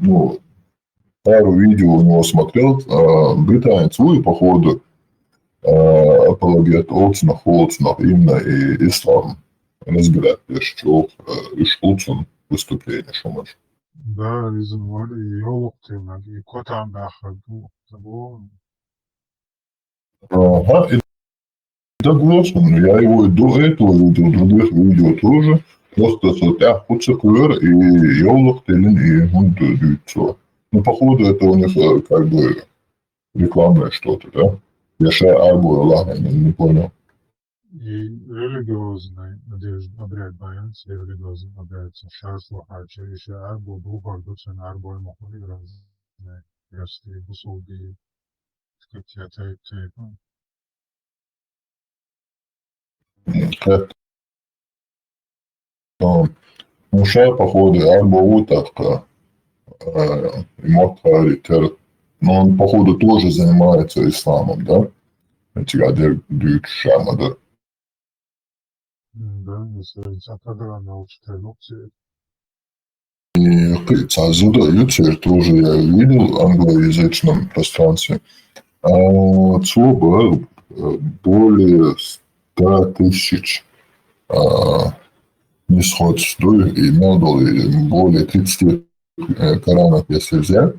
Ну, пару видео у него смотрел, британец Луи, походу, apologet Oldsmobile именно и ислам разбирать, что Шулцун выступление, что может. Да, bizim var iyi oluktular. İyi kotan bakırdı. Bu Ага, и согласен, я его и до этого видел, других видео тоже. Просто сотя хуцекуэр и елохтелин и гундуцо. Ну, походу, это у них как бы рекламное что-то, да? Я же арбу ладно, не понял. и религиозный, надеюсь, обряд баянцы, религиозный обряд шарфу харча, еще арбу, бухарду, цен арбу, и махули разные, если услуги, какие-то, Как муша, походу, арбу утатка, Мотаритер. Но он, походу, тоже занимается исламом, да? Эти дают шама, да? да, если западала научные лекции, И задают, тоже я видел в англоязычном пространстве. А ЦУБ более 100 тысяч несходств, и модул, и более 30 коранов, если взять,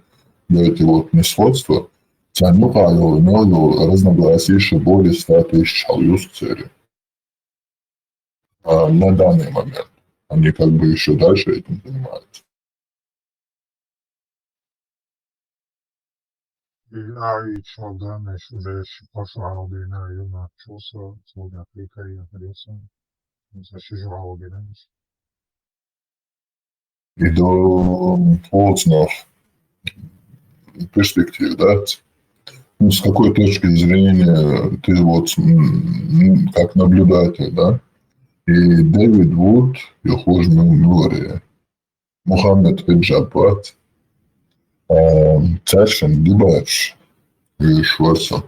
да, эти вот несходства, Цанюкаю имел разногласия еще более 100 тысяч алюс на данный момент. Они как бы еще дальше этим занимаются. и ай, чалдан, уже пошла обина, и на чувство, словно Африка и Африка, зашижала обина. И до плотных перспектив, да, ну, с какой точки зрения ты вот как наблюдатель, да, и Дэвид Вуд, Йохуж Мюррей, Мухаммед Хиджабад, Царшин Дибач и Шварца.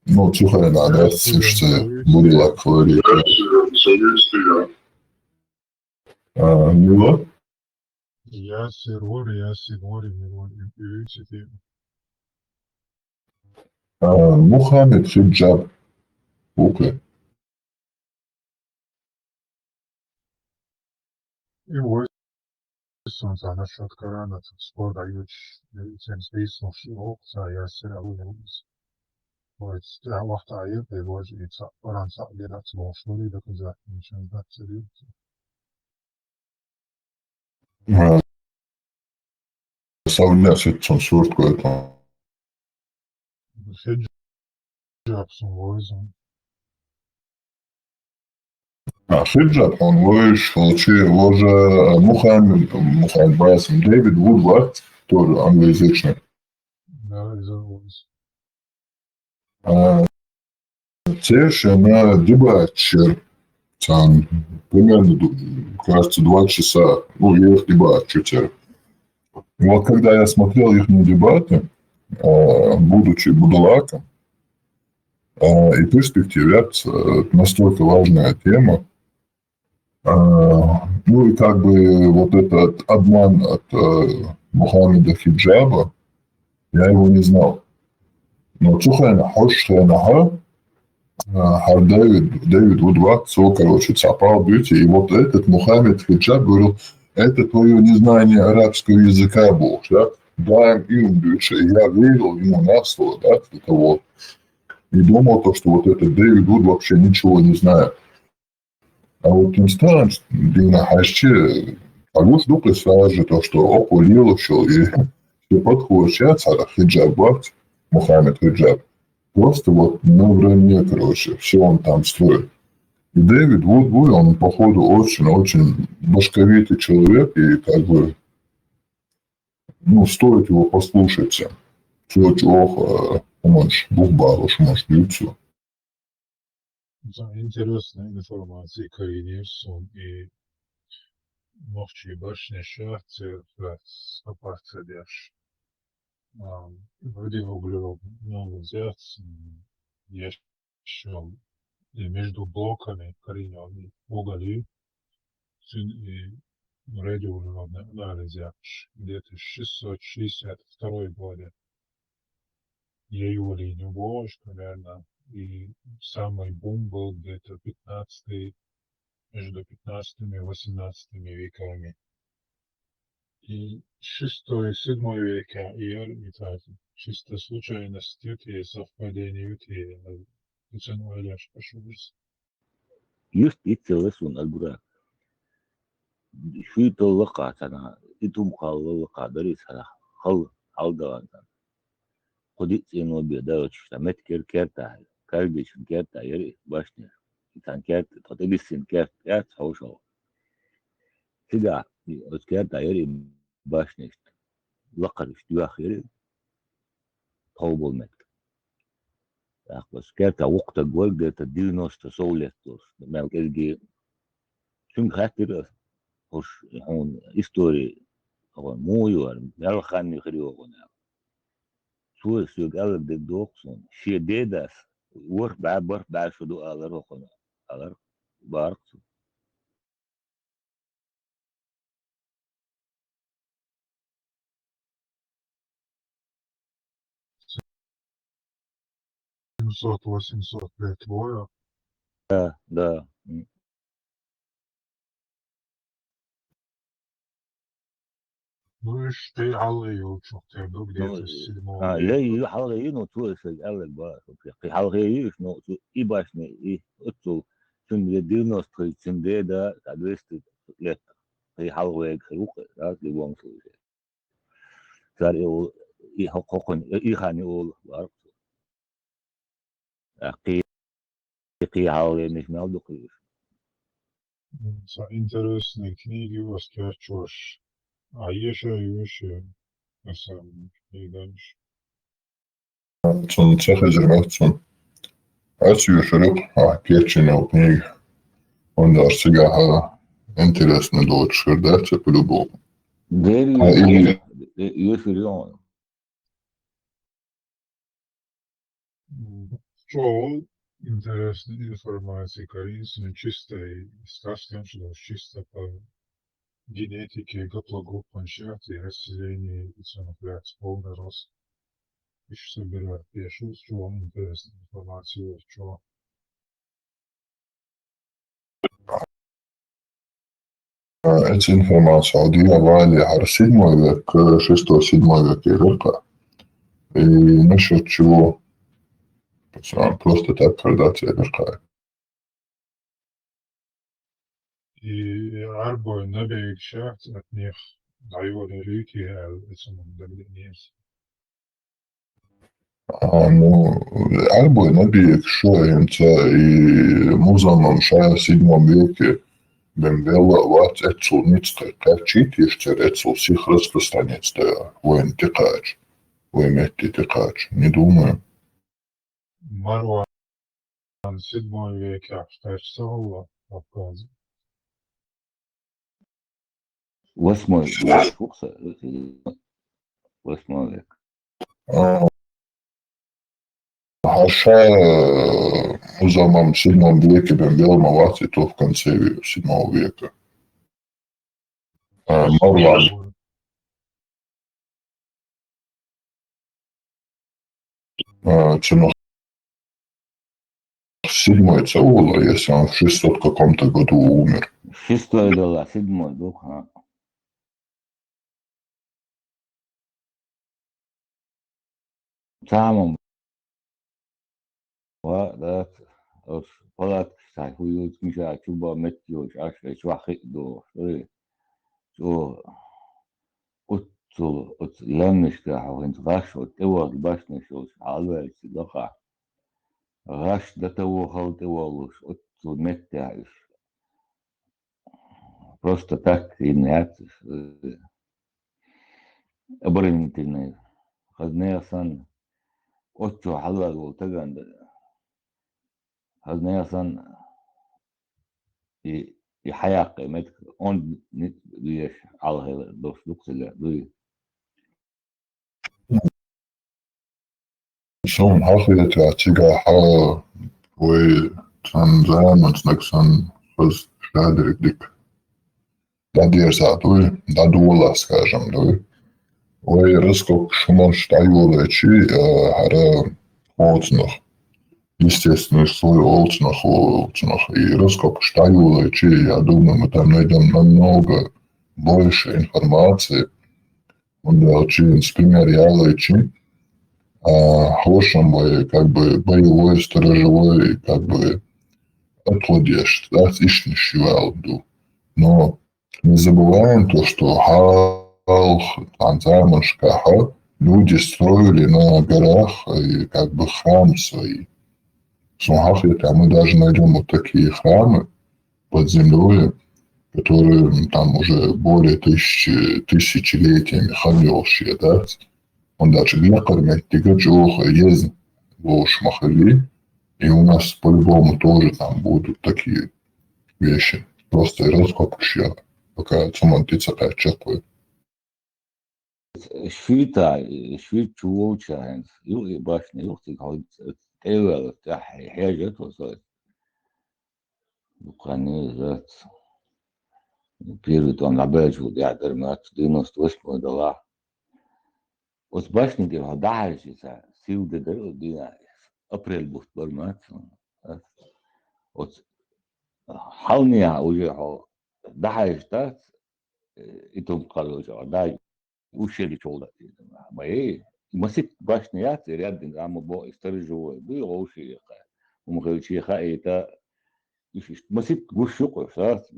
Ну, слухай, надо, слушайте, Бурила Квари. Мила? Я сирори, и цити. Мухаммед Хиджаб. Окей. И вот, солнце, насчет Корана, спор дают, тем списом всего, я сирали, вот, я вахтаю, и вот, и Коран, я смогу доказать, ничего не так серьезно. Savunmasın surt koytan. Хиджаб, символизм. Хиджаб, он получил уже Мухаммед Брайсон, Дэвид Вудвард, тоже англоязычный. Да, из-за Тешь на дебатчер, там, примерно, кажется, 2 часа, ну, я их дебатчер. И вот когда я смотрел их дебаты, будучи будулаком, и перспективят, настолько важная тема, ну и как бы вот этот обман от Мухаммеда Хиджаба, я его не знал. Но Цухайна Хошхайнаха, Дэвид Вудвард, все, короче, цапал бьете. И вот этот Мухаммед Хиджаб говорил, это твое незнание арабского языка, Бог, да? Дай им бьете. И я верил ему на слово, да, это вот. И думал, то, что вот этот Дэвид Вуд вообще ничего не знает. А вот инстан, Дина Хащи, Агуш Дука сразу то, что окулил еще, и все подходит, цара Хиджаб, Мухаммед Хиджаб. Просто вот на вранье, короче, все он там строит. И Дэвид Вуд, он, походу, очень-очень башковитый человек, и как бы, ну, стоит его послушать. Все, чего, помочь, бухбалу, может, лицо. интересная информация, коренесон и мовчий башня шахте, сопарцедеш. Вроде углерод много взят, еще и между блоками коренены уголи, и радиоуглеродный анализ yapmış. Где-то в 662 году. Ее линию Волжь, наверное, и самый бум был где-то 15 между 15 и 18 веками. И 6 и 7 века, и это чисто случайность, и совпадение, и ценой лишь пошелся. Just itsellesun albura. Şu tollaka sana itum kallaka dari sana haldavan sana. Kodit seno bir da uçta metker kerta kardeşin kerta yeri başne. İnsan kerta totalisin kerta hoş ol. Siga o kerta yeri başne işte. Lakar işte yeri tavbol met. Bas kerta وقت جوال ده تدينوس تسولتوس. Melkelgi tüm hatir hoş hon histori هو مو يوم يلا خاني خريوغنا شو سوق قلب الدوكسون شي ديداس ورك بعد شو دو على روحنا على بارك 700-800 лет боя. да Ну и что, алый учок, где-то ну с 7 لا века. يحلغي نو تو سوق قلب بارك في حلغي نو إباشني إيه أتو شن دينوس تري شن ديدا أدريست لت في حلغي خلوق راس لبوم سوي صار يقول إيه حقوقن إيه خاني يقول بارك قي حلغي مش نالدو За интересные книги воскречешь. А еще, на самом деле, дальше. Un cehezermats un atsevišķi piečina kniga. Un ar cigaha интересно дочь, да, це по-любому. Деревья Юфирион. Что интересная информация, конечно, чисто сказка, что чисто по генетике, гаплогруппанщине, расселению, например, полный рост. Еще собирать пишу, что интересная информация, что Эта информация дала Вале ар 7 век, 6-7 век Ирка. И насчет чего просто так продать Ирка. и арбой набег шахт от них дает рюки, это давление. Ну, Арбой набег шоемца и музамам шая 7 веке Бембела ват эцул ницкай качит, еще эцул всех распространяется. Воин текач, воиметти текач. Не думаю. Марван 7 веке, что Кавказе. 8 век. Хаша музамам в 7 веке Бембела мавати то в конце 7 века. Марван. Цена 7 цаула, если он в 600 каком-то году умер. 6 дала, 7 дух. Самым да палат хуют миша чуба метьёш аш швахи до что от лемнишка хавен раш от эвал башнишос алвел сидоха раш да того халтевалус от меттяш просто так и нет оборонительные хазная сан от халал таган хазная сан и حياة قيمتك on ليش على هذا دوس دوكسلا دوي Som hafida tiga ha وتنزامن سنكسن خز شادر ديك додержат, додула, скажем, да. Ой, раскок шумаш тайолечи, олцнах, естественный слой олцнах, и раскок тайолечи, я думаю, мы там найдем намного больше информации, да, через пример ялечи, хорошим, как бы, боевой, сторожевой, как бы, отладешь, да, ишниш юалду. Но не забываем то, что Халх, Танзайманшкаха люди строили на горах и как бы храмы свои. В Сумахе мы даже найдем вот такие храмы под землей, которые там уже более тысячелетиями ходившие, да. Он даже для кормить тигаджоха есть в Шмахали, и у нас по-любому тоже там будут такие вещи. Просто раскопки, пока цумантица опять чекают. Швита, швид чуволчаем, юли башни, юхти эвел, хежет, вот буквально первый там на бэджу, я дермат, 98 дала. Вот башни дела, дальше, сил дела, апрель будет дермат. Вот халния уже, дальше, и том короче, да, ушли чолда. Мои مسك باشنيات رياض عم بو استرجوا بي غوشي ومغلشي خايتا مسك وشقو صارت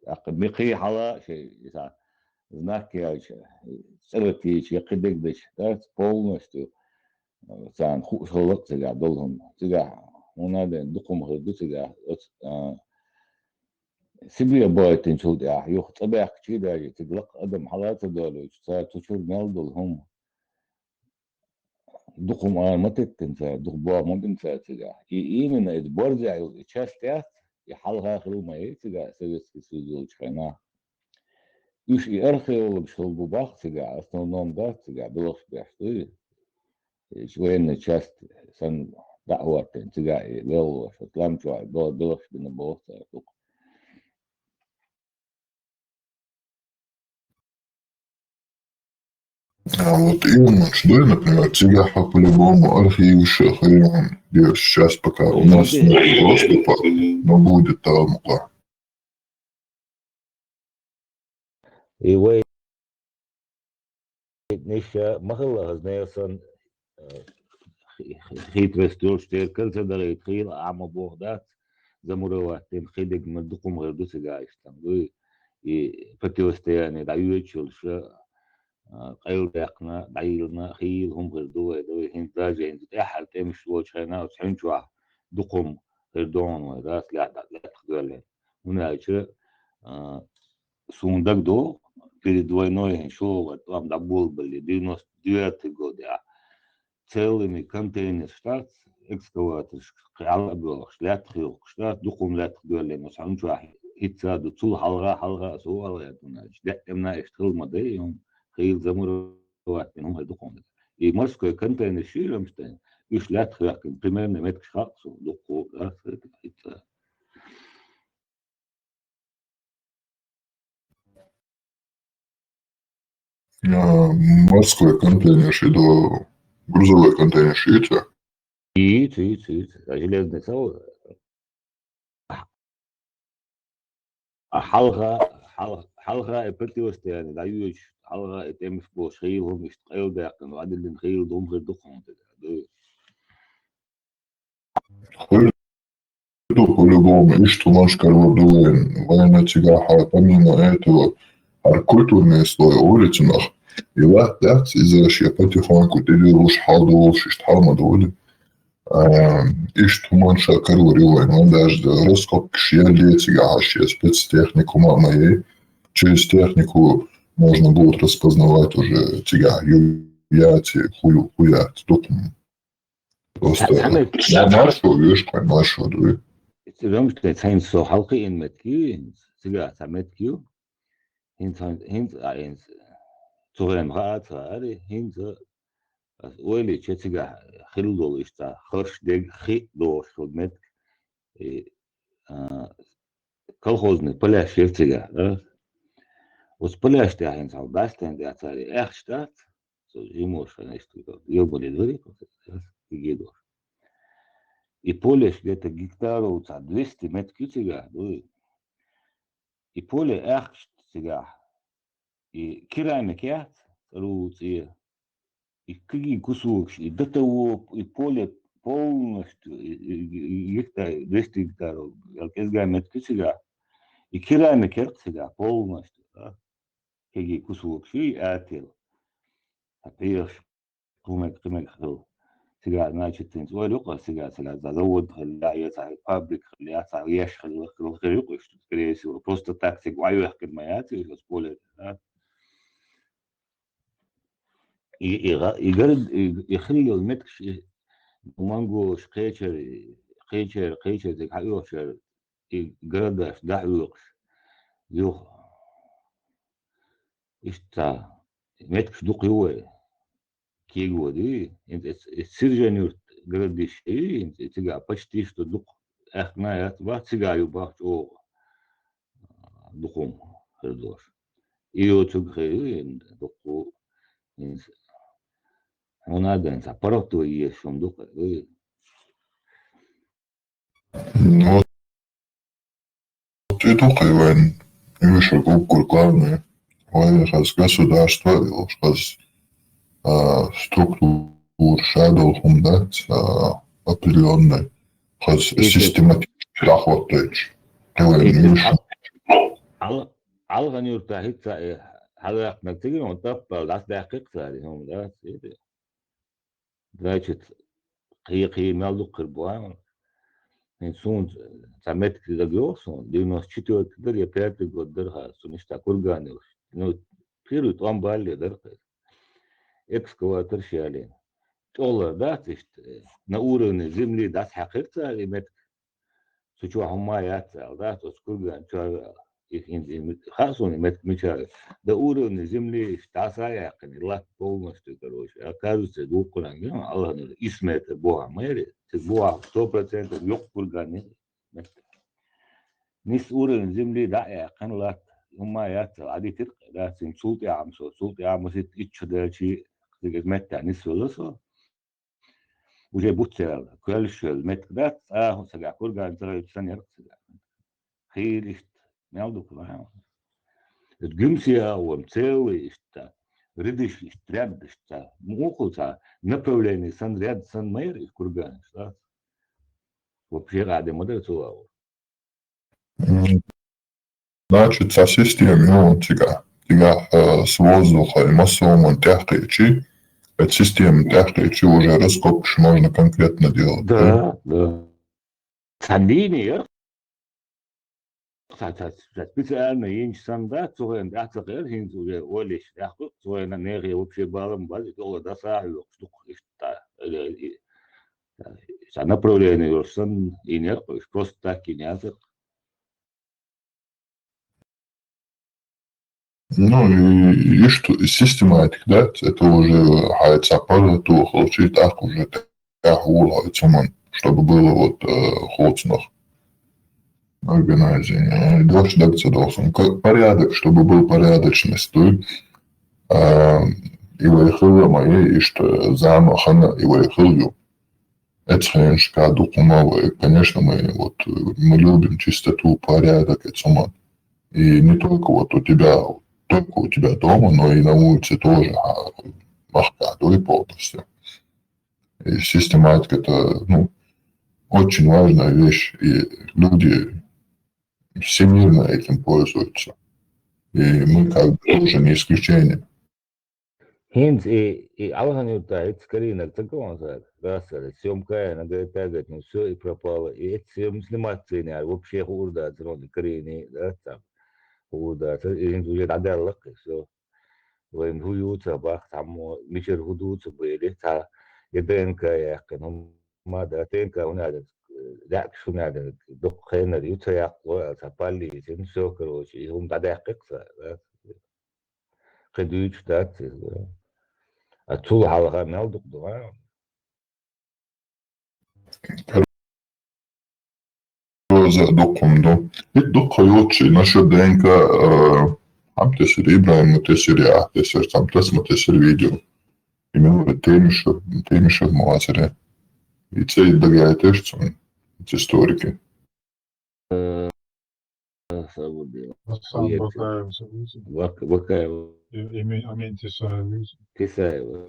عقب مقي حلا شيء знак я سرتي شيء قدك دش ده полностью سان خلق تجا دولهم تجا هنا ده دقم غدو تجا سبيه بايتين شو ده يخ طبيعك شيء ده تقلق قدم حالات دول صار تشوف مال دولهم دقم متت تنسى دقبا ما تنسى تجا إيمن إدبرزع يشاستيات يحلها خلو ما يتجا سويس كسيزو شخنا يش يأرخي ولا بشلو بباخ تجا أصلا ده تجا بلوش بيحصل شوية تشاست سن دعوة تجا لو شتلام شو بلوش بنبوه تجا А вот именно, что, например, Тигаха по-любому архивище хрен, где сейчас пока у нас нет доступа, но будет там. И вы نشا مخلا هزنيسن خيت رستور شتير كل سدر يتخيل أعمى بوغدات زمرواتين خيدق مدقم غير دوسي قايشتن دوي فتيوستياني دعيوتشل شا قيل داقنا دعيلنا خيل هم غير دوي هين داجي هين تتأحل تمش وجهنا وتحين شوا دقم غير دون وذات لا تخدولين هنا شا سوندق دو перед войной шел там до Болбали, 99 год, целыми контейнер штат, экскаватор, шкалабел, шлятхил, штат, духом лятхгелли, но сам чуах, итсаду, цул халга, суала, я думаю, дэмна эштхил модей, хил замуровать, ну, духом. И морской контейнер широм штайн, и шлятхил, примерно метр шхаксу, духом, да, это. Морской контейнер до грузовой контейнер шиится. И, железный сау. حلقة ابتدي وسط يعني دايوش حلقة اتمش بوشيلهم يشتغلوا ده كانوا عادل اللي نخيل دوم غير دخهم По-любому, и что наш корвадуин, военная тигаха, помимо этого, культурные слои улицах, и ла, да, из-за я потихоньку делюш халдул, шиштхалма доли, и что манша корвадуин, он даже раскопки шьяли тигаха, спецтехнику моей, через технику можно будет распознавать уже тига, юяти, хуят, тут просто нашу вещь, нашу, да. Römst jetzt hein so halke in met Q, siga sa met Q, hint eins zu dem Rat, hint as oili chetiga khildol ista kharsh deg khi do shod met kolkhozny poля sheftiga, وسبلاش تاعين صعداش تاعين تاعي اخشتات جيموش فنشتو يوبولي دوري يجيدو и поле где-то гектаров 200 метров сега и поле ахт сега и керамик ят рут и какие кусок и до того и поле полностью гектар 200 гектаров ялкезга метров сега и керамик ят сега полностью какие кусок и ател опять قومك خلو سجاد ناجت تنزول يقع سجاد زود خلايا صار فابريك خلايا صار يشخل خلو يقش كريسي وبوست تاكسي وعيو يحكي الميات يسبول يقرد يخلي المتكش مانجو قيشر زي حيو شر يقردش دعوقش يوخ إشتا متكش دوق يوه كيغو دي انت السيرجن градиш и сега почти что дух эхна ба сега юба о духом хердош и о цугхе духу она дэн аппарату и шум дух Ну, ты только Иван, выше кукур главное, раз государство, раз структур шадолхум, да, определенной, раз систематически работает. على يرتاح هذا نتيجة منطقة لا دقيق هذه هم ده значит هي مالو قربان инсун самет كده جوسون 94 كده يا بيت قدرها سنشتا كورغاني ну первый там балли дырка экскаватор шален толла да на уровне земли да حقيقة имеет سوچو حمايات да كورغان خاصون متمشى ده уровень земли штасая канила полностью короче оказывается двуколан Allah исмет бога мэри бога 100% yok курганы нис уровень земли да канила حمايات عادي تلقى ده صوت يا عم ست اتش ده شيء مت نس ولا وجاي بوتسل كلش المت ده سجع كورغان ترى ثانيه خير ناخده كمان الجمسية ومساوي اشتا ردش اشتراب اشتا موقوتا направление сан ряд сан майр из кургана что вообще рады модерцу Значит, со системой тига с воздуха и массовым тяхтычи, эта система тяхтычи уже раскопки можно конкретно делать. Да. Сандини, специально инсан да цоген ахтагер хин уже олиш ахту цоена неги вообще балам бази то да саху штук ишта за направление yorsan инер просто так и нет. Ну и что систематик, да, это уже хайца аппарату, хочет так уже тяхула, чтобы было вот холцнах. Организация. Дальше добиться должен. Порядок, чтобы был порядочность. И выехала мои, и что замахана, и выехал. Это, конечно, докумовые. Конечно, мы любим чистоту, порядок, это и не только вот у тебя дома, но и на улице тоже. Махкаду и полностью. И систематика это, очень важная вещь. И люди всемирно этим пользуются. И мы как бы тоже не исключение. Хинц и алганюта, это скорее на таком раз, съемка, на говорит, ну все и пропало. И это съем сниматься не, вообще хурда, зроны корени, да, там, хурда, и уже надо все. Воим хуются, бах, там, мичер худутся были, та, и ДНК, я, ну, мада, ДНК, у нас لا شو نادر دق خينا يوتيا وتبالي تنسو كروشي هم دقيق قديش دات أطول على غنال دق دعاء за доком, да. И док хоче, насчет ДНК, Tas ir Ibrahim, tas ir jā, tas ir video. Именно теми, что в матери. И це догає теж це історики. Свободил. Сам Уехал. Бакаев событий. Вакаева. Аментисаев. Тесаева.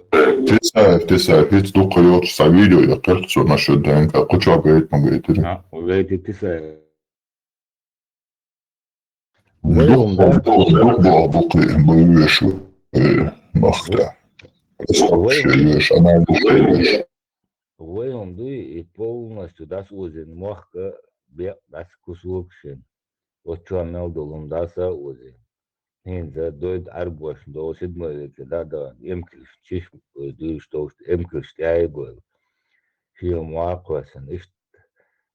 Тесаев, hiç dokuyor, video yapar, sonra şu denk, kucağa gayet mi gayet. Говорит, Тесаева. Bu şu nokta. Вообще, анализ. Военду и полностью das узен мохка бе das кусукшен. Вот что мелдулум даса узен. Хинза дойд арбош до седмой да эмкиш чиш du что эмкиш тяй был. Фил муаквасен иш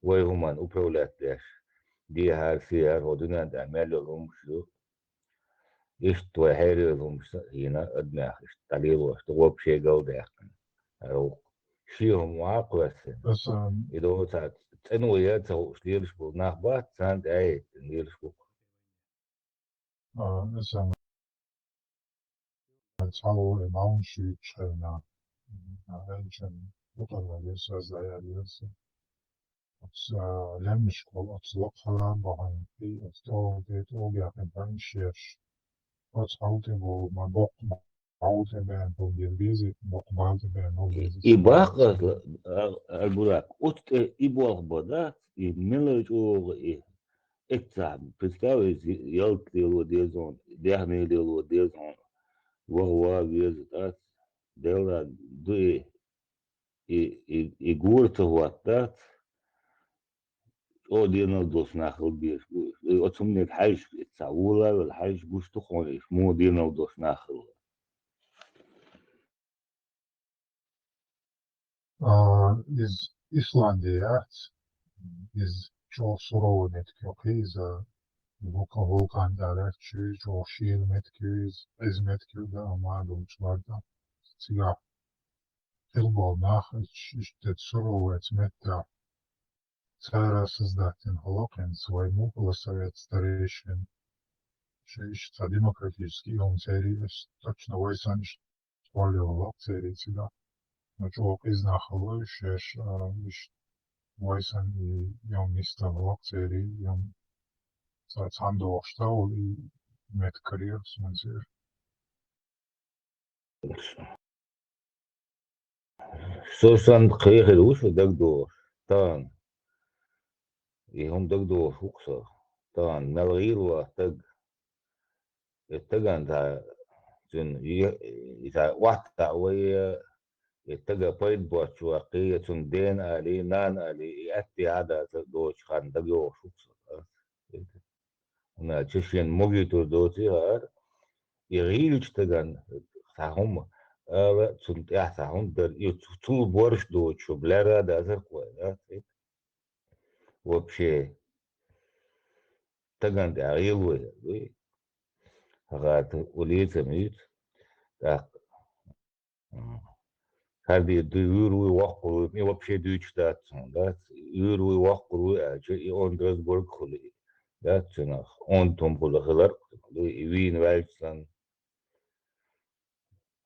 воевман управлять деш. Ди хар фиар ходуна да мелдулум шу. Иш твой херилум هنا أدنى تعليل что вообще голдах. فيهم عقوسة بس إذا ساعات إنه ياتو شليرش بو نخبات سانت أي نيرش بو مثلا超盲区城啊，安全不可能就是在呀，就是لمش أطلقها بهاي في أطلق بنشيش أطلق ما بق معود بين بوجيزي مقبل بين بوجيزي и бахас البراك أت إبوخ بدات يملج أو إكتاب представить يلتلو ديزون ديهنيلو ديزون وهو بيزتات ديلا دوي يقول وقتات او دينا دوس ناخل بيش أتسمى الحاج التعولة والحاج بوش تخونيش مو دينا دوس ناخل из Исландии, из çok surovo netki iz vulkan derler çok şiir metki iz metki de ama domçlarda siga filbol nach işte surovo etmetta цара создатель Холокен своему полосовет старейшин что демократический он царь точно войсан что царь всегда но çok изнахало шеш войсан и он мистер царь он цандоошта и меткарьер смансер سوسن خير وش دقدور طان يهم دقدور فوقصة طان ملغير وتق التقان تا جن إذا واحد ويا التقى بيد بوش وقية دين علي نان علي أتي هذا دوش خان دقدور فوقصة أنا تشين موجيتو دوتي هار يغيلش تقان ساهم sunt ja hundar tu борщ дочу бляра да заркой да вообще таган да аилуя вы гад улица мит так هذه ديور ويوقروا مي вообще дучтат да юр ويوقروا اجي اون درسبورг خلي да цена он том خلر وين вальцан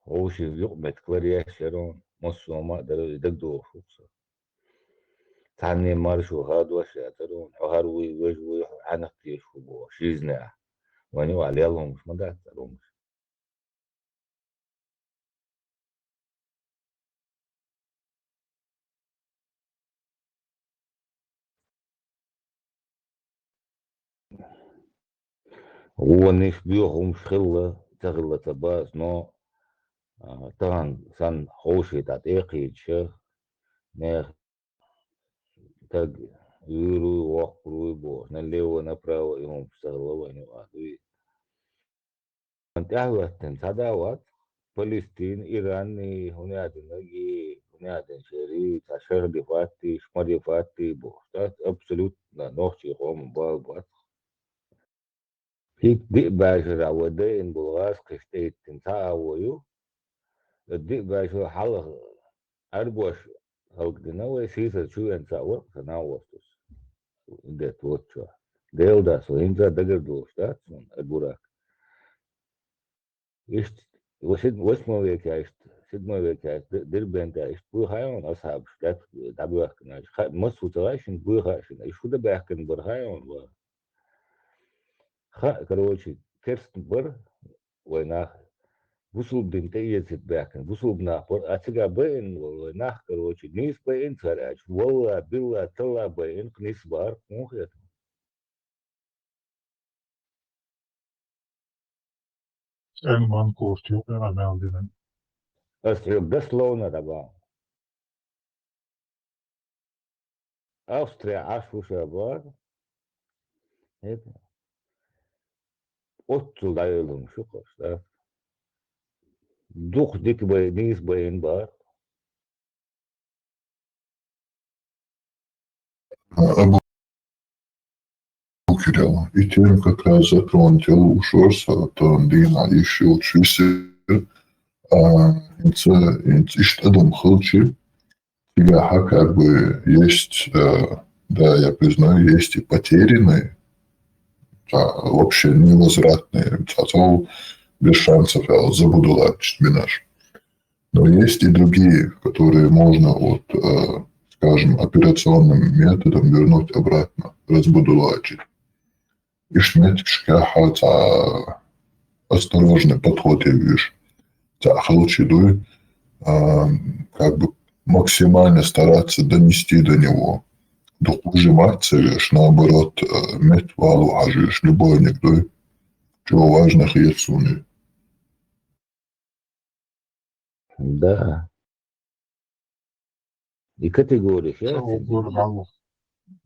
وش يقمت كوريا شرون مصر ما قدروا يدقدوا فوقصة تعني مارشو هاد وش يعترون هاروي وجوي عنقتي شو شيزنا وانيو على لهم مش مدات لهم هو نيش بيوهم شخلة تغلى تباس نو طبعا سان خوشي تعتيقي تشه نيخ تق يورو وقرو بو نليو نبراو يوم بستغلوا وانيو آدوي انت اهوة تداوات فلسطين إيران هنا نجي هنا شري تشهر دفاتي شما دفاتي بوحدات أبسولوت لا نوشي قوم بالبات هيك دي باشر عودين بلغاس قشتيت تنسا ويو الدي باشر حلق أربوش هلق دنوي سيسا شو ينسا وقت تناوستس ده توتشا ديل دا سو هنسا دقر دوشتات من البراك إيش восьмой век есть, седьмой век есть, дербента есть, بوهايون أصحاب شتات دعبوهكن مصر وتغاشن بوهاشن إيش هو بيحكن برهايون короче керстен بر وينах وصل بنتيجة تتباكن وصل بناخر أتجا بين وناخ короче نيس بين تراج والله بالله طلع بين نيس بار مخيط En man koostii op elämäldinen. أصل بس لونه طبعا أستريا عاشوا شباب هيك أوتو دايلهم شو قصة دوخ ديك نيس بين بار Абу Кирилл, и тем как раз затронул ушорса, то Дина еще учился, это дом хлчи, тебя как бы есть, да, я признаю, есть и потерянные, вообще невозвратные, зато без шансов забудулать минаж. Но есть и другие, которые можно вот, скажем, операционным методом вернуть обратно, разбудулачить. И шметчика осторожный подход, я вижу. Халчидуй, как бы максимально стараться донести до него. Ужимать совешь, наоборот, мет валу хажишь, любой никто, чего важных и суны. Да. И категории, Se ja, on burhalu.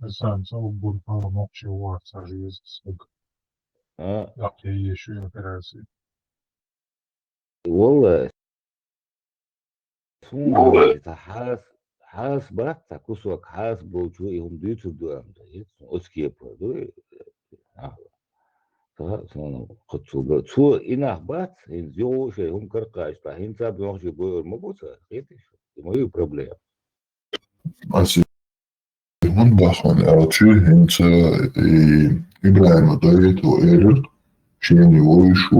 Se on burhalu nopsi uvatsa жизнь. Ja еще операции. والله سون حاس بات كوسوك حاس بوجو يهم ديتو دو ام ده اسكي دو سون قدسو بتسو إنه بات إن زيو شيء هم كرقاش تاهين تاب يوم بوير مبوسا خيتش ما هي بروبليم Als hun bachman elču hince и Ибраима Давиду Эрил, чьи него еще,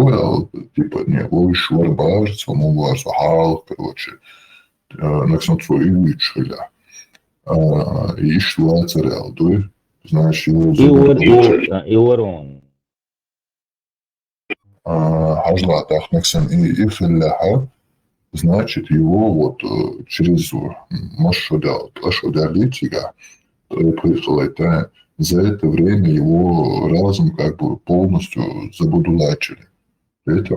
типа, него еще арбарц, он угар сахал, короче, наконец свой вычуля. И еще царял, да, знаешь, его и ورون хажлатах, наконец, и филляха, значит, его вот через Машудя приехал это, за это время его разум как бы полностью забудулачили. Это,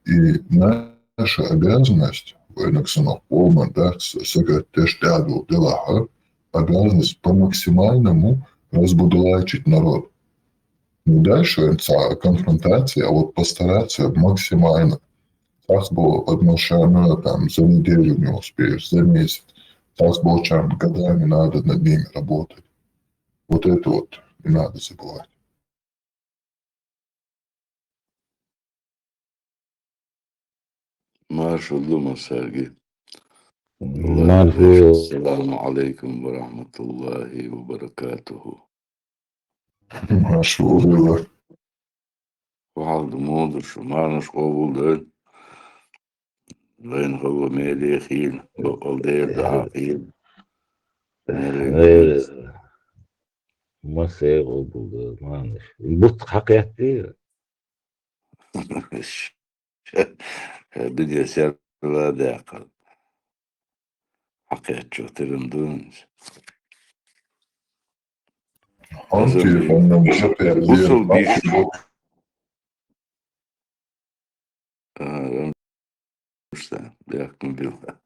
и наша обязанность, военных полно, да, обязанность по максимальному разбудулачить народ. Не дальше конфронтация, а вот постараться максимально. Tas было отношение там за неделю не успеешь, за месяц. Tas было чем годами надо над ними работать. Вот это вот не надо забывать. Маша дома, Сергей. نعرفوا السلام عليكم ورحمة الله وبركاته. Машу было. وحال مودر شو ما نشقوبل دين بين هو ميلي خيل بقل دير دعاقيل ميلي ما سيغو ما نش بط حقيقتي بدي أسير لا داقل حقيقة شو ترندونش Анки, он وصل بيش داقل بالله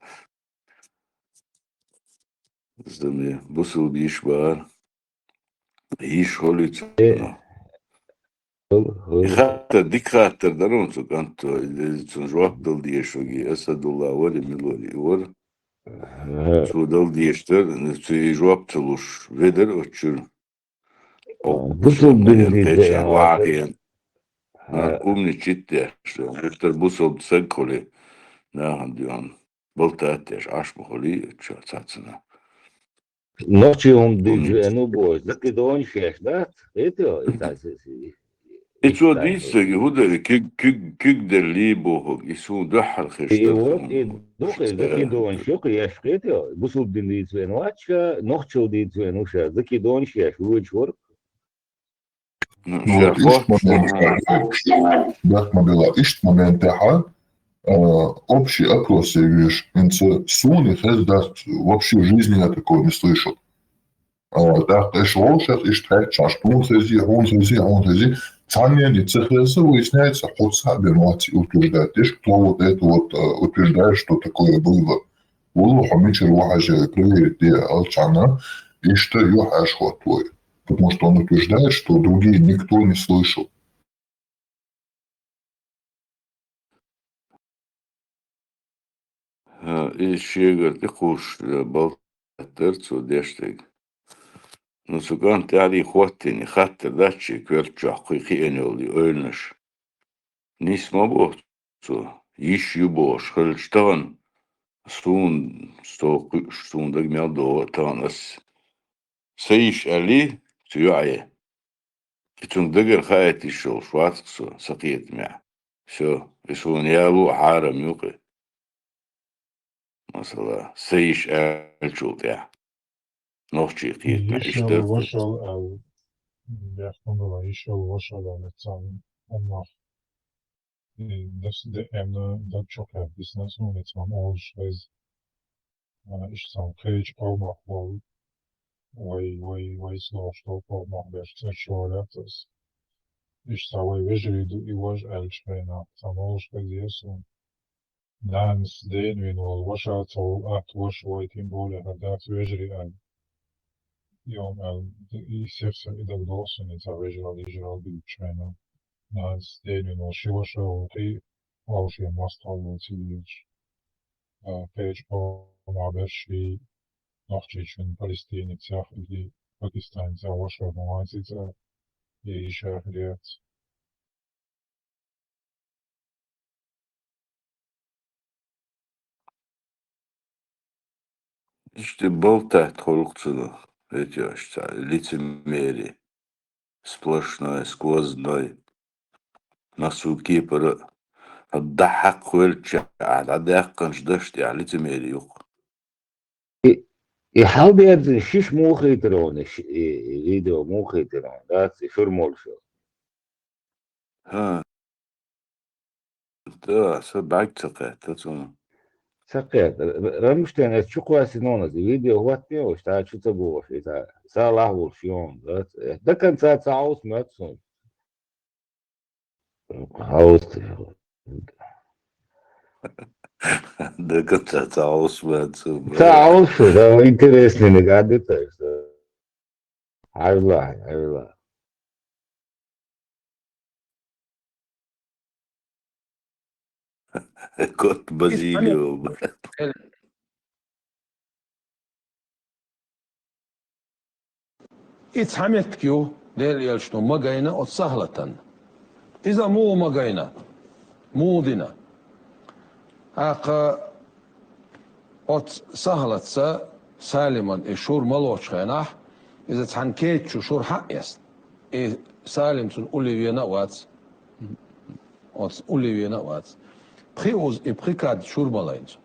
زمي وصل بيش بار هيش هوليت خاطر ديك خاطر دارون سو كانتو سو جواب دل ديشوغي أسد الله ولي ملولي ور سو دل ديشتر سو جواب تلوش فيدر وشر بصل بندي واقعا أمني تشتي أكتر بوصل بسكولي ناهم ديون بلتاتيش عاش بخولي تشو تاتسنا نوتشي هم دي انو بوش ده كده اون شيش ده ايتو إتو ديسك هو كيك درلي بوهوك يسون دحر Iwot خشتفون duke zaki don shoki yashqiti busul din di twen watcha nochcho di twen usha zaki don shi shuj work Вот ишт شافوت момент, как мы было, ишт момент, общий опрос, я вижу, суни, вообще в жизни я такого не слышал. Так, эш волшеб, ишт хэчаш, он хези. Цанья не цехлеса, выясняется, хоть сами мать утверждает, кто вот это вот утверждает, что такое было. والله حميتشر واحد проверит, где Алчана, и что ее хашхот твой. Потому что он утверждает, что другие никто не слышал. إيش يقول تخوش بلترتسو ديشتك نسوغان تعلي خواتيني خاطر داتشي كويرتشو حقيقي انيولي اولنش نسمع بوتسو يش يبوش خلشتان ستون دق ميادو تان اس سيش علي تيوعي كتون دقر خايتي الشغل شواتكسو سقيت مع شو يسون يالو حارم يوقي مثلا سيش الشوط يا نوشي قيت مع Išel اشترت vošel, ja fondova išel vošel da necam omah de ene da čoka business necam olšvez išsam kejč omah vai slow što omah veš čoratas išsa vai vežridu I vož elčvena sam olšvez jesu Nans denvin vol vošaca at voš vai tim bolje hadat vežri يوم يسيرسا إذا بدوسن يتعرجل يجرال بالتشينا ناس دينين وشيوشا وقي وشي ماستر وتيج بيج أو معبرشي نحجي شن فلسطين تساخ اللي باكستان تساوشا موازي تا يشاخ ليات İşte болтать холкцину, эти лицемерие, сплошной, сквозной, носу кипр, الضحك خلتش على دقنش دشت يعني лицемерие يق يحاول يد شيش مو خيترون فيديو مو خيترون ذات فرمول شو ها ده سبعك تقعت تسون سقيت رمشتين شو قواسي نونز فيديو هو تيو اشتا شو تبو في تا ساله والشيون ده كان ساعة ساعوس ماتسون هاوس ده كنت تعوص ما تسون ساعوس شو ده انترستنج قاعد عارف كنت بازيليو إتحمتكيو دير يلشنو مجاينا وسهلة إذا مو مجاينا مو دينا أقا أت سهلة سالما إشور ملوش خيناح إذا تحنكيت شور حق يست سالم تن أوليفينا وات أت أوليفينا وات بخيوز إبخيكاد شور ملاينز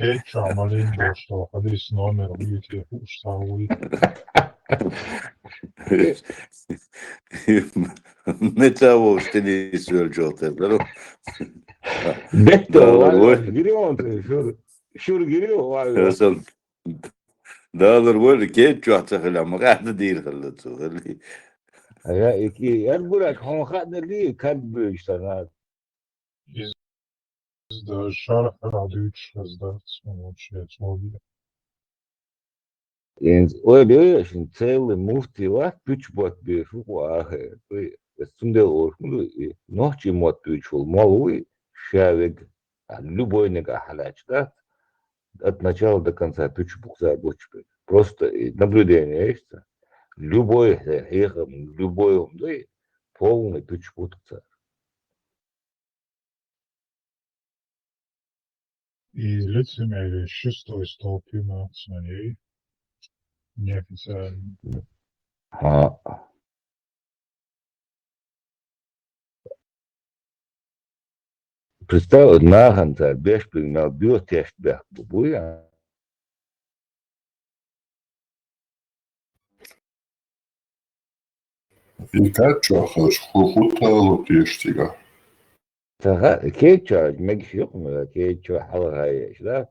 كيتش عمالين جوشتو حديث نومر ويتي وشتاوي متى واشتري سؤال جوتر Detto دالر والله وين جريون شو جريون والله اصلا دالر وين كيف جوتر خلا ما قاعد تدير خلته خلي يقول لك هو خدنا ليه كذب اشتغل izda šarh radujuć razdat moguće tvobi. Öyle şimdi целый муфти var güç bot bir şu ahı üstünde olsun nohçi mod güç ol малый шавик любой нега халачта от начала до конца 3,5 бочка просто наблюдение есть. Любой эхом, любой умды полный тучпутца. И лицемерие шестой столб эмоций неофициально. Представь, наханца, бешпригнал, биотест бях, бубуя. И как чахаш, хуталу пештига. Кейча, мегшюк, кейча, халгая, да?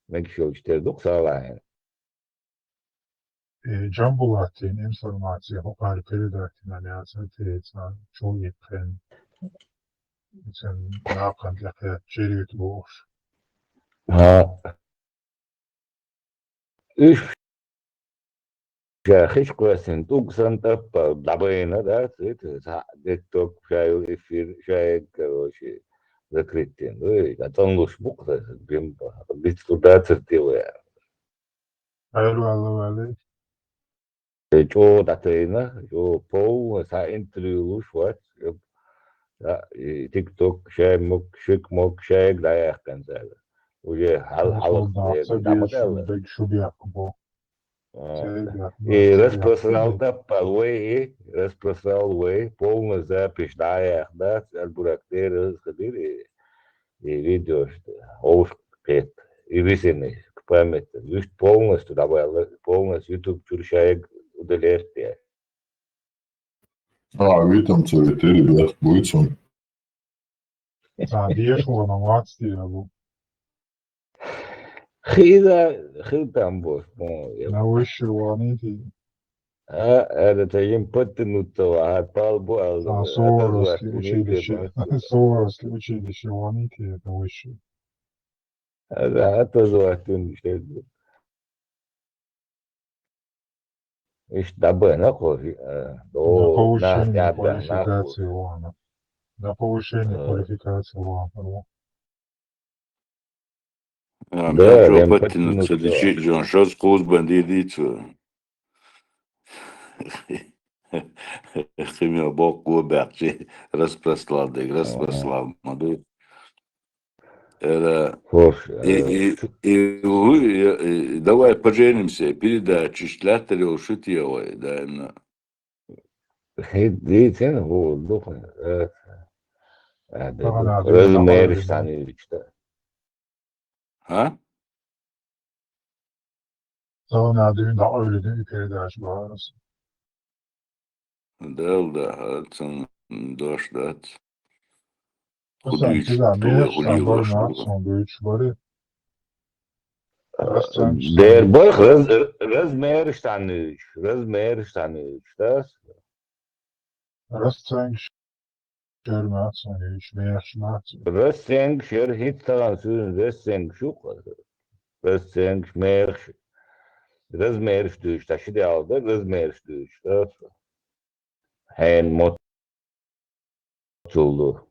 Мегшюк, штедук, салаин. Джамбулатин информация хокар передати на ляцатеца чоловікен. Це напрям для червit був. Üç şahıs koyasın, tuksan tappa, dabeyna da, TikTok, эфир, короче, закрытие. Ну, и потом уж буква, без туда цертила. Alo. Что датейна, что пол, интервью, вот, TikTok, шик мок, да, я концерт. Уже халах, Солдатца да, більше, модель. так щоб як був. И распространял полную запись, да, бурактер, расходили, и видео, что оушкет, и висены к памяти, лишь полностью добавил, полностью YouTube чурчаек удаляет. Видам, це від ребят, будет он. Дійшло на мацті, або Хитам бос, на вишиваний. это им подтянутого, а палбу, Суворовське училище. Суворовське училище ваніті, це вище. это золотым, что Иш дабы нахуй, На до повищення нас кваліфікації вона. На повищення кваліфікації вона. Да, Джо рем подтянуться, подтянуться. Джон Шос, Коус, бандидицу. Химия бог губерчи, распрослал, моду. Это... Давай поженимся, передачи, шлятарев, шутьевой, да, Дитин bu dokun. Daha Размер öyle. штаны işte. А? Daha düğün daha öyle de ülkeye ders bağırız. Да, отцом дождь, да. Sen güzel bir yaştan var mı son bir üç varı. Der boy размер штаны, das. Rastsen görme son üç meyaşmak. Rösteng şer hit talan sürün rösteng şu. Rösteng mer razmer stüş taşı da aldı razmer stüş. Das. Hen motuldu.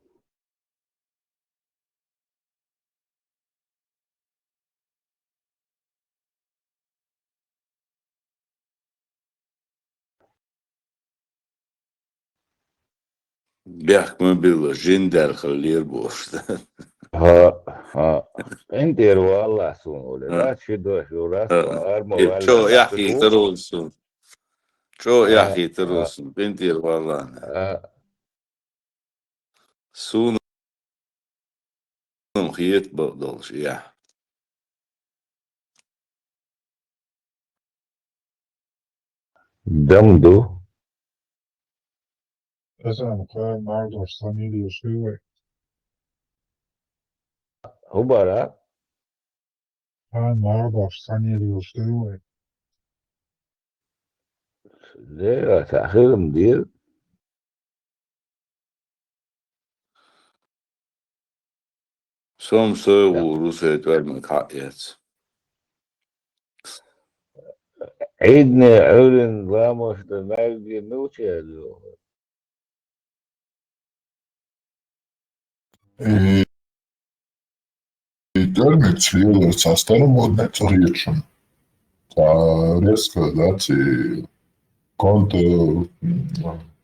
Бях мы было, жиндер халир бош. Ha. Enter valla son öyle. Da şu rast var mı Ço valla yahi bu. terolsun. Ço yahi terolsun. Bentir valla. Sunum khiyet baqdalş ya. Damdu. Sen kaya mardoş sani diyorsun. Hubara. Kaya mardoş sani diyorsun. Zera tahirım değil. Som sögu Rusya vermek hakiyet. عيدنا أولن vamos da Nagdi Nuçelu. И термит свелся старомодной царечем. резко, znači, konto,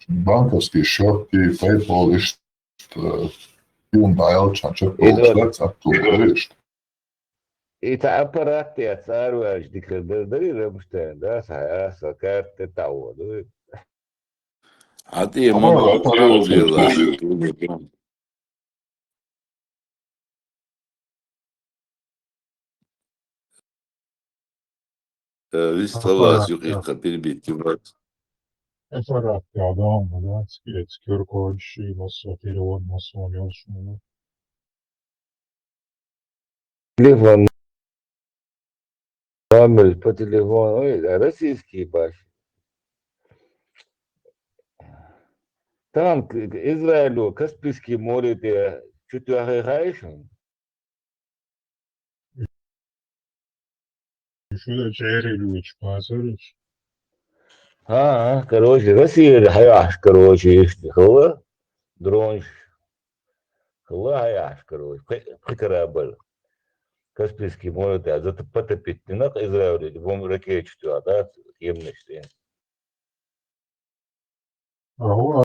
bankovski šoki, PayPal, Hyundai Elčan, čak šveca, tu vidiš. إيه تعبرت يا صار واجدك الدليل مشتاق ده سكرت تعود عادي ما تقولي الله visst Allah يقيق بالبيتيوات Efendim adam da etkör koyuşu nasıl telefon nasıl oynuyorsun? تليفون عامل по телефону российский баш там Израилю Каспийский море ты чуть ахаешь Şöyle çeyreği üç pasörüç. короче Россия хаяш короче هو дрон هو хаяш короче корабль Каспийский море ты зато потопить на Израиле бом ракет что да емнешься Ahu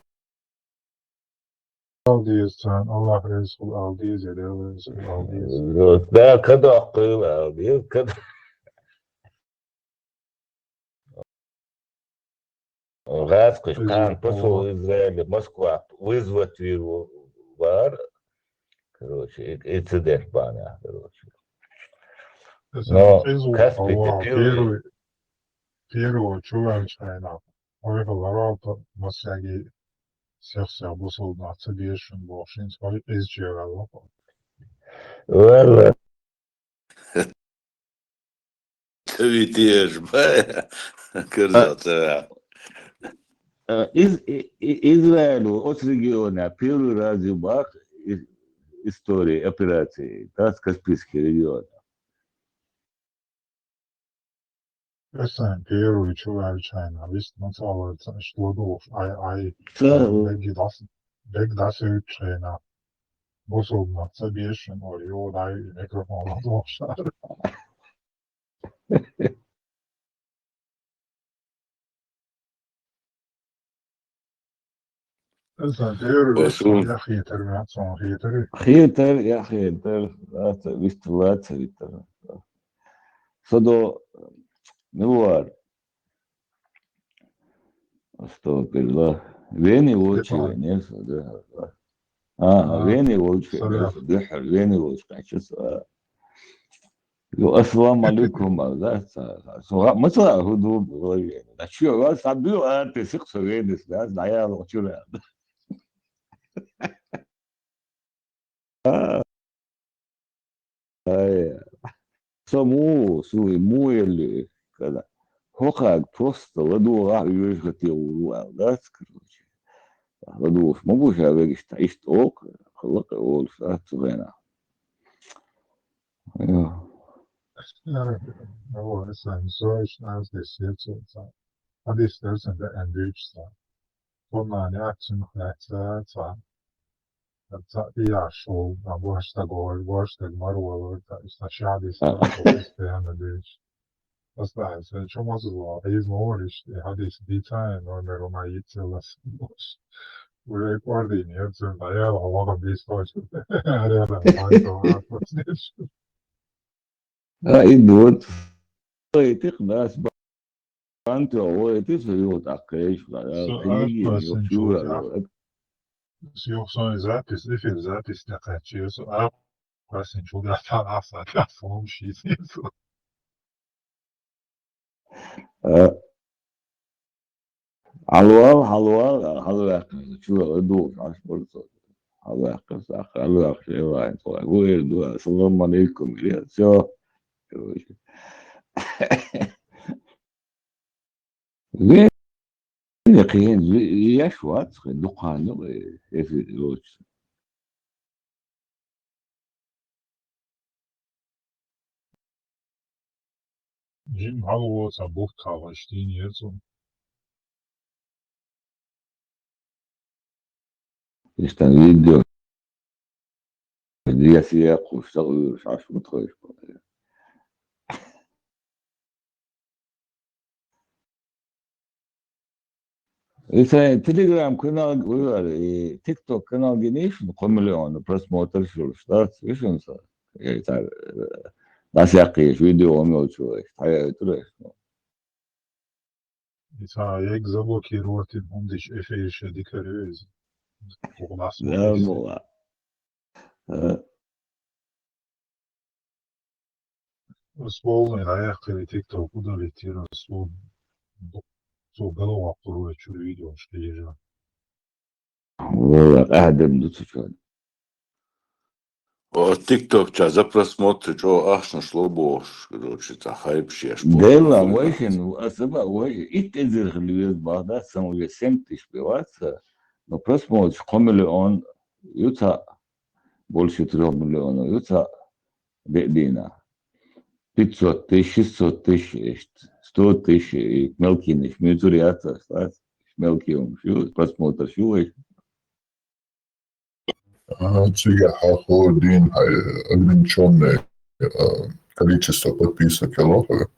aldıysan Allah Resul aldıyız ya da Resul aldıyız. ده كده عقيلة دي كده غاسقش قان بسو إزرائيل Москва вызвать его вар короче инцидент баня короче но Каспий первый Первый чувак чайна. Oyuncular masaya siyasi bu soldatı diyeşin bu işin sonra ezciyorlar. والله Видишь, кырзата. Израилю от региона первый раз бах истории операции, да, с Каспийский регион. Sen первый чувак чайна. Вist nasıl şlodu ay begdası çayna. Bu soldatı diyeşin oluyor da mikrofonla doğuşlar. Sen первый ya xiyter mi son xiyteri. خيتر يا خيتر بيستلات خيتر صدو نوار استغفر الله وين وجهي وين صدو وين وجهي دحر وين وجهي شو يو السلام عليكم مثلا هدوء غير شو راس عبيو انت سقط وين الناس عيال شو مو اللي كذا هوكا توست ودو راح يشغتي ولا короче ودو могу же говорить ist ок خلق اول ساعات صغيرة Yani o sen sonuç neredeyse hadi istersen de en büyük sen. Sonra ne açın hatta ya şu başta gol başta marul işte şadi isteyen de Asta se çok zor. Biz mor işte hadi bir tane normal ona yitiyorlar. Buraya koydun ya sen bayağı havada bir sonuç. Arada banko atmış. يدوت تقدر انت هو تسوي تعقيش Yoksa zapis, efil zapis ne kaçıyorsa Quasi giocata la saga sono usciti allora شو ادوس على سبورت الله يحفظك الله يحفظك السلام عليكم يا شو وين يقين يشوات دقانو في الوقت Jim Hallow buchtaler stehen jetzt und يستنى فيديو دي سياق واشتغل مش عارف متخيل Это Telegram канал, говорю, TikTok канал генейшн, коммиллион, просмотр шулш, да, слышишь, это насякие видео умелчиваешь, Я их заблокировать, он дичь эфирище дикарёз. Угнас да, модис. была. Сволный, а я кири тикток удалить, свол. Свол голова второе чудо видео, что ежа. Была, Адам, ну что. ТикТок час за просмотр, что ахшно шло бош, короче, это хайп шеш. Дела, вайшин, особо, итезер хлюет багда, самое 7 тысяч пиваться, но просмотр, коммиллион, юта, больше 3 миллионов, юта, бедина. 500 тысяч, 600 тысяч, 100 тысяч, мелкие, милитариата, мелкие, просмотр, шулы. Цвига Хаходин ограниченное количество подписок и лохов.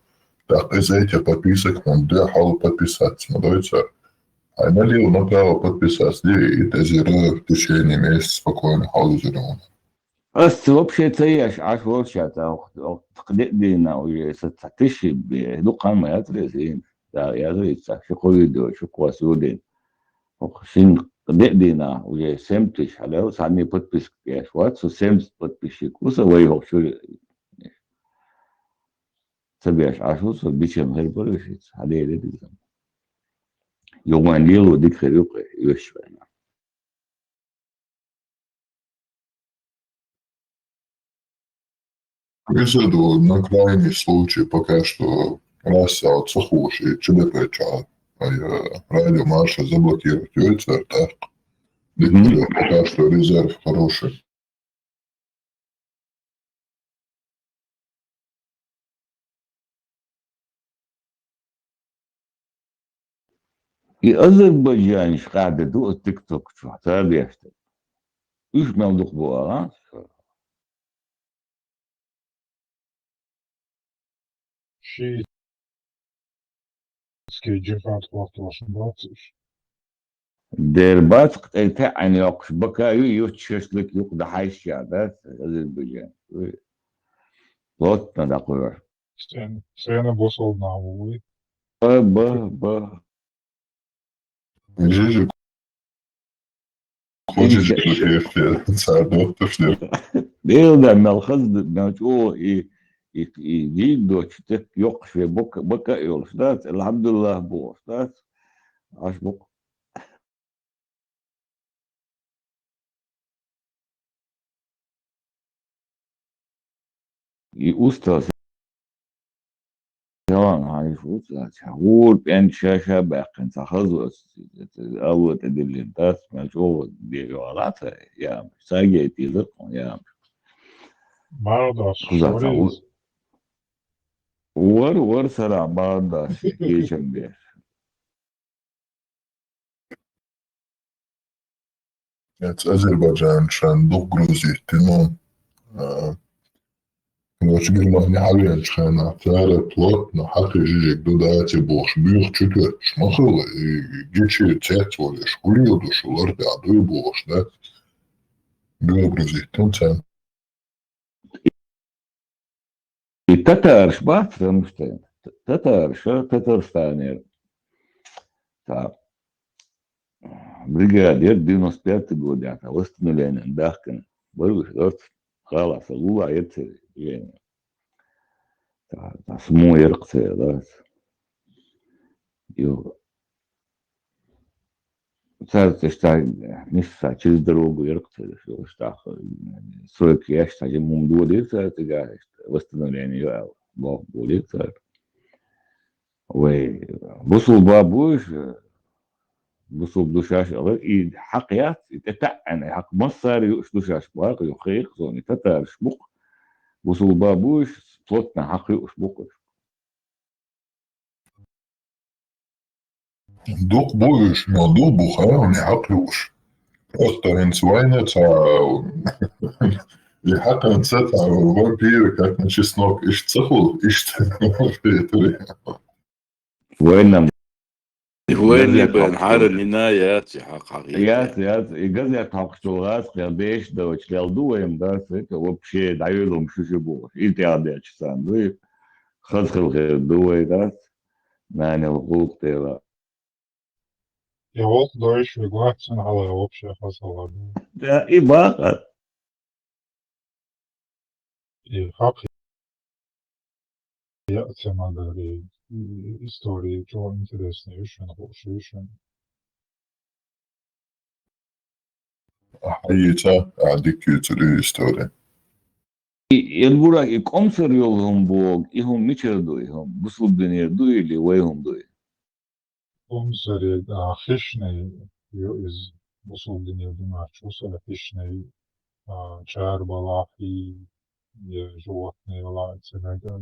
Так, из этих подписок нам для халу подписаться. Смотрите, а налил направо подписаться, и тазирую в течение месяца спокойно халу зеленый. Ас вообще цеяш, аж вообще, تقدينا وستحتشي بدقة ما يدرسين يدرس شو يدو شو كواسودين وخشين قدينا وجا سمتش على وسعني подпис كاش وات سو سمت подписчик وسا ويهو شو تبيش عشو سو بيشم هالبرشيت عليه لديزم يومان ليلو ديك خيروق يوشبنا Призыду на крайний случай пока что раса от сухуши, ЧБПЧ, радио марша заблокировать ЮЦР, так? Пока что резерв хороший. И Азербайджан قاعدة دو التيك توك شو تابعت إيش ما ندق بوها Ши скейджифат хвастовашын бацыш. ديربات قتلتها عن يوقش بكايو يوتشيسلك يقضى حيش شعبات أذربيجان لوتنا دقور Сена босол на вулы. با Жижик хочет же садот, что ديل ده ملخص نوتو يجيدو تشتك يوقش في بكا يولش دات الحمد لله بوش دات عاش بك يوستاس يوان هاي فوت هو بين شاشة باقي تخزو أول تدلين دات مجهول ديوالات يا ساجي تيزق يا Барда خزات шорез. ور سرع بعض كيشن بيه Азербайджан шан дух Грузии, ну, короче, Германия حاليا شخنا ثارة плотно, حقي جيجك دوداتي بوش بيخ чутвер шмахала, и гечи цет воли шкулил душу, ларда адуй бош, да? Бюро Грузии, тонцен. И татарш бат, потому что татарш, Татарстане, бригадир 95 год, я восстановление Дахкин, борюсь, вот خلاص الله يتسر يعني سمو يرقصي да يو صارت اشتاق نفسها через дорогу يرقصي شو اشتاق سويك يشتاق ممدود يرقصي تلقى восстановление باب بوليك صار وبصوا بابوش بصوا بدوشاش إيد حقيات تتعني حق مصر يوش دوشاش باقي يخيق زوني تتارش بق بصوا بابوش صوتنا حق يوش بق Дух будешь, но дух бухал, не хаклюш. Просто инсуайнец, и хаканца, вампиры, как на чеснок, иш цехул, иш وين وين بين حال النهايات حقيقة يات حقشتغلات يا بيش دوش لالدو يم دارسك وبشي دايلهم شو شبوش انت عادي تشسان خلق غير دوي داس معنى الحقوق تيرا Ja, ook Deutsch, we gaan zijn alle opzicht als alle doen. ده إباقة Je gaat je tema da je istorije, čo interesne, više na hoće, više. حيتا أعديك تري ستوري البراك يقومسر يولهم بوغ إهم ميشر دويهم بسل دنيا دوي اللي ويهم دوي Omser je da hišne, iz usluginje domaće, usada hišne, čerba, lahi, je životne, lajce, nega.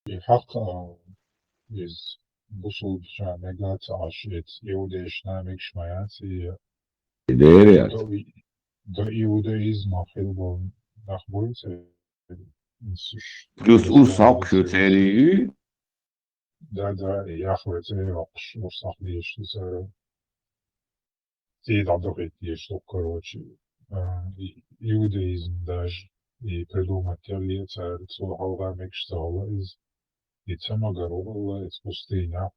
I haka iz busulča negaca ašet, iudeš najmik šmajaci, ديريات do iudeizma hilbol nachbojce, بلوس أوساق شو تاريخي da jahvet je orsach liest, ti da dobit je što korоче, iudeizm даже и предумателие царицу Аллах штала из и цемагарова из пустыня.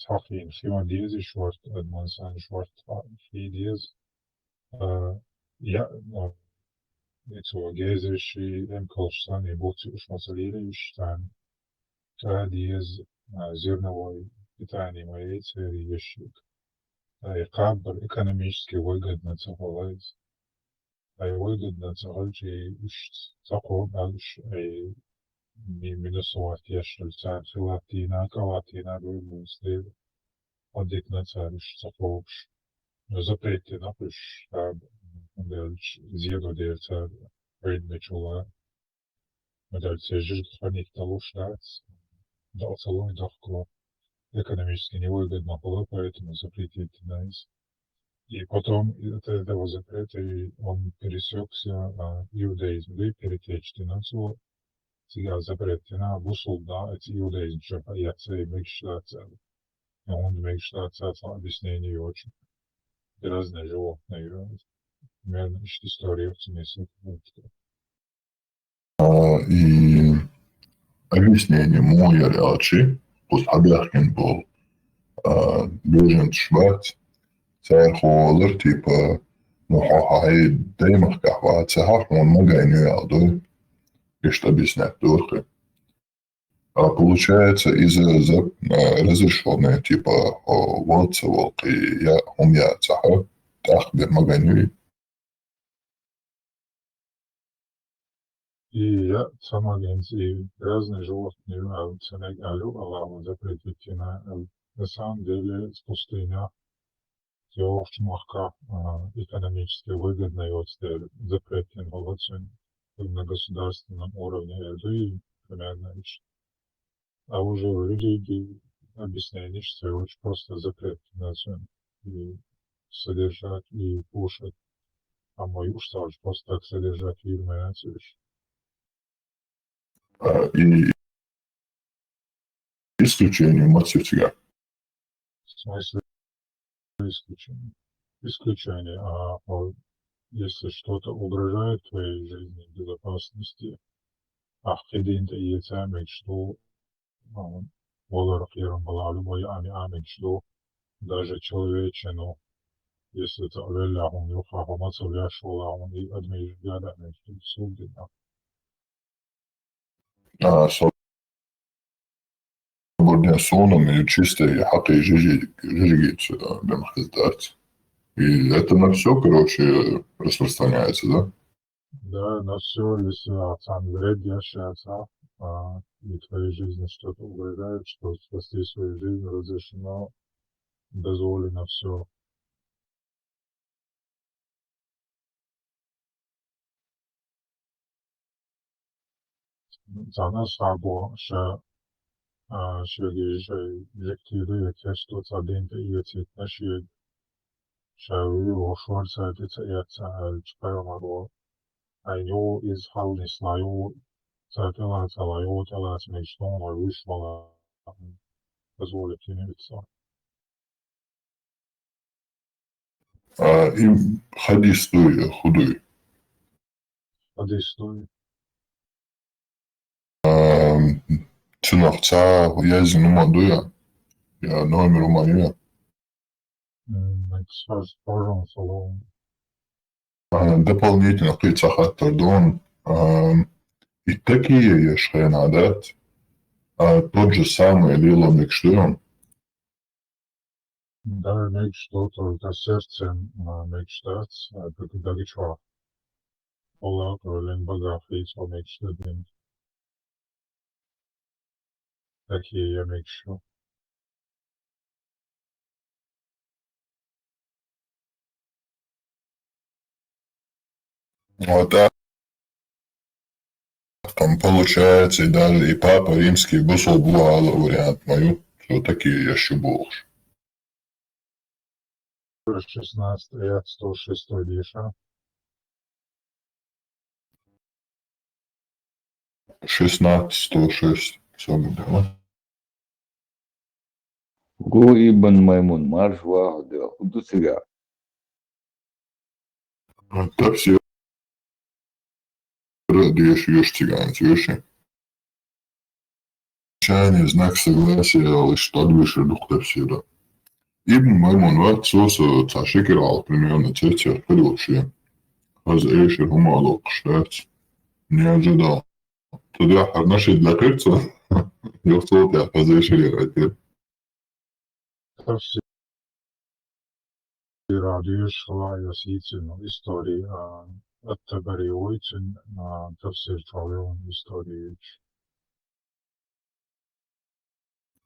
Тахин Химадиз и Шварт Эдмонсан Шварт Хидиз. Ja, něco Gezeši, Emkolštan i Boci už Masalirištan. Diez зерновой питание моей цели ешик. Кабр экономически выгодно цахалайз. Выгодно цахальчи уж цахо дальше минусовать яшельца филатина, калатина, гуймустев. Одетна цариш цаховш. Запрети напиш дальше зеду дерца предмечула. Дальше жить хранить того штатс. Дал салон дахко. Экономически невыгодно было, поэтому запретить найс. И потом этого запрета он пересекся иудаизм, да и перетечь на то, сега запрет на бусулда, это иудаизм, что яйца и мечтаться. И он мечтаться, объяснение очень. Разные животные, примерно, история в смысле. И объяснение моя речи, пусть объяснен был بيجن شبات سعر خوالر تيبا نوحا هاي دايما كحوا تسحح وان мага не яду и что объяснять дурка. Получается из-за разрешенные типа волца волки я умя цаха тахбер маганюи. И я сама и разные животные, ценегалю, Аллаху запретить на самом деле с пустыня все в чмахках экономически выгодно и вот запретен волоцин на государственном уровне, и примерно. А уже в религии объяснение, что очень просто запрет и содержать, и кушать. А мой устав просто так содержать фильмы, И исключение математика. в смысле исключение. Исключение. Если что-то угрожает твоей жизни, безопасности, хединта и цамик, что воларахирам была любой амик, что даже человечину, если это веляхум, юхахум, ацавляшулахум, и адмиш гадами, что судина. Свободная сона или чистые хаки жижигицы бемхиздать. И это на все, короче, распространяется, да? Да, на все, если сам вред яшается, и твоей жизни что-то угрожает, что спасти свою жизнь разрешено, дозволено все. За нас або шведежи лектиры тесто цадинте и цитна швед. Шави ошварца децаяца чпарамаро. I know is how this lie Царь его тела мечтом выслала, позволит им лицо. Им хадис той худой. Одесную. Цунахца язину мадуя. Я номеру маю. Скажет, пожалуйста, словом. Дополнительно قيت خاطر دون и такие шхенадат, тот же самый Лила Микштуем, Даже мечту только сердцем мечтать, как горячо. Олак, лен богах, и со мечты, такие я мечту. вот так там получается, и даже и Папа Римский бусол бывало вариант мою, что такие я еще больше. 16 лет, 106 диша. 16-106, все было. Гу ибн Маймун марш вахда худусига. Так все радуешь, ешь цыган, тюши. Чайный знак согласия, лишь что выше дух-то всегда. Ибн Маймун ват соса цашикирал примерно третья предыдущая. Эйшер Гумалок, штат. Не ожидал. Тогда наши для кольца, я в целом разрешили ради. Все радуешь, лая ситину истории, от табари ойчен, все чалеон истории.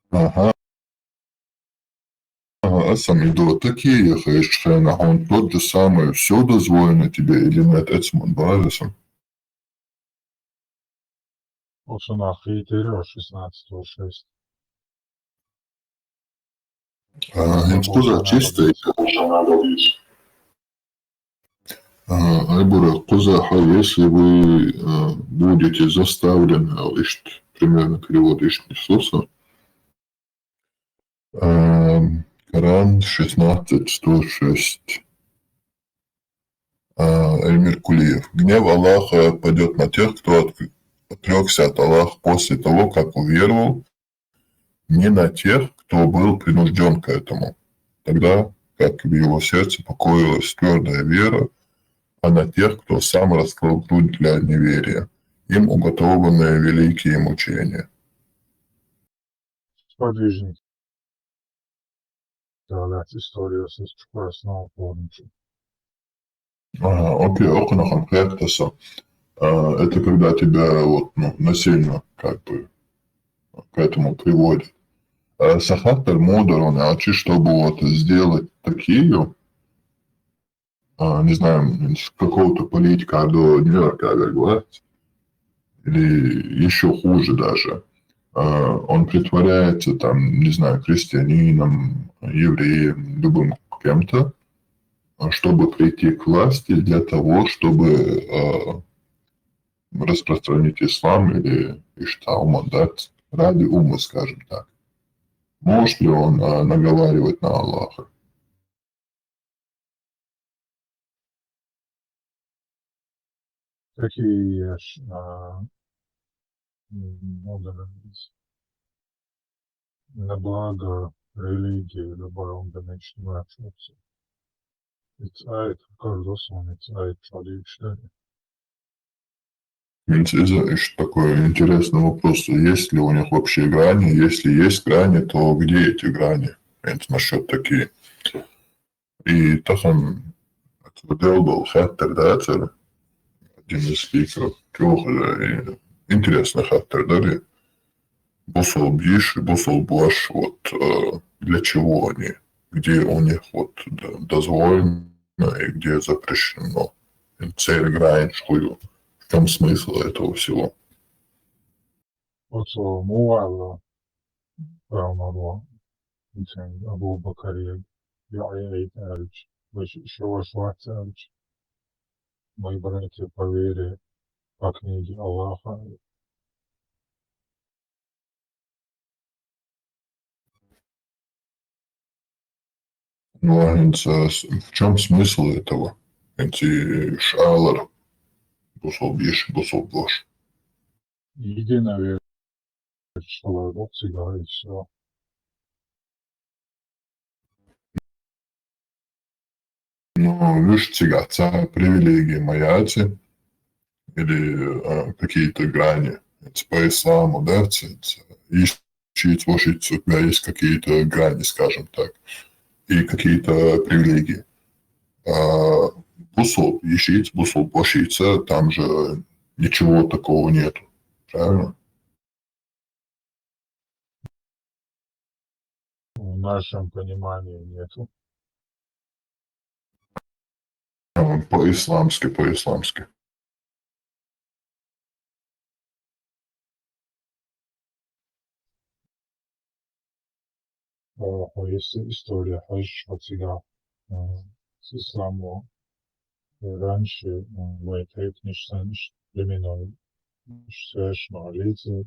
Ага. А сам иду такие, хэшхена, он тот же самый, все дозволено тебе или нет, Эцман Базисом. Ошана хейтеря 16-6. Куза чистый. Айбура, Кузаха, если вы будете заставлены, лишь примерно перевод лишь Иисуса, Коран 16-106. Эльмир Кулиев. Гнев Аллаха падет на тех, кто отрекся от Аллаха после того, как уверовал, не на тех, кто был принужден к этому, тогда как в его сердце покоилась твердая вера, а на тех, кто сам раскрыл грудь для неверия. Им уготованы великие мучения. Сподвижник. Давлять историю с чукарсного полночи. Окей, окна конкретно. Это когда тебя вот, насильно как бы к этому приводят. Сахатер мудр, он чтобы вот сделать такие, не знаю, какого-то политика до Нью-Йорка, говорят, или еще хуже даже. Он притворяется там, не знаю, христианином, евреем, любым кем-то, чтобы прийти к власти для того, чтобы распространить ислам или иштаума, да, ради ума, скажем так. Может ли он наговаривать на Аллаха? Такие на благо религии, любой он начинается. Ицайт, каждый сон, ицайт, чаличный. Такой интересный вопрос. Есть ли у них вообще грани? Если есть грани, то где эти грани? Насчет такие. И там был хаттер, да, это один из спикеров. Интересный хаттер, да, Бусол Биш и Бусол Блаш, вот для чего они, где у них вот дозволено и где запрещено. Цель играет школу. В чем смысл этого всего? Вот муала, правда, Абу Бакари, я еще ваш мои братья по вере, по книге Аллаха, Ну, в чем смысл этого? Эти шалар, бусол биш, бусол бош. Единая вера, что Бог всегда и все. Ну, видишь, цигаться, привилегии маяти или какие-то грани. Это по исламу, да, ищить, может, у тебя есть какие-то грани, скажем так, и какие-то привилегии. А бусол, ищить, бусол, бошиться, там же ничего такого нету, правильно? В нашем понимании нету. По-исламски, по-исламски. Есть история хадж от себя с исламом. Раньше в этническом племенном свящ молиться,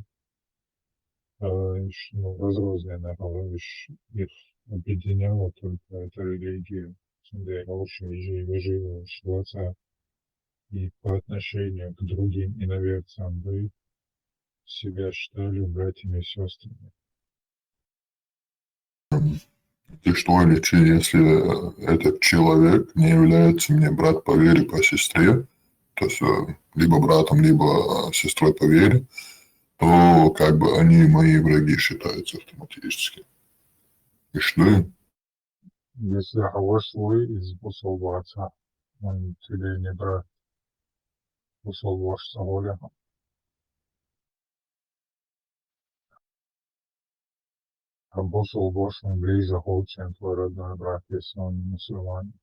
разрозненная их объединяла только эта религия. Где очень выживала ситуация и по отношению к другим иноверцам вы себя считали братьями и сестрами. И что, если этот человек не является мне брат по вере, по сестре, то есть либо братом, либо сестрой по вере, то как бы они мои враги считаются автоматически. И что? Если Хава свой из бусолого отца, он тебе не брат бусолого Саоля. А бусол Бош он ближе, чем твой родной брат, если он мусульманин.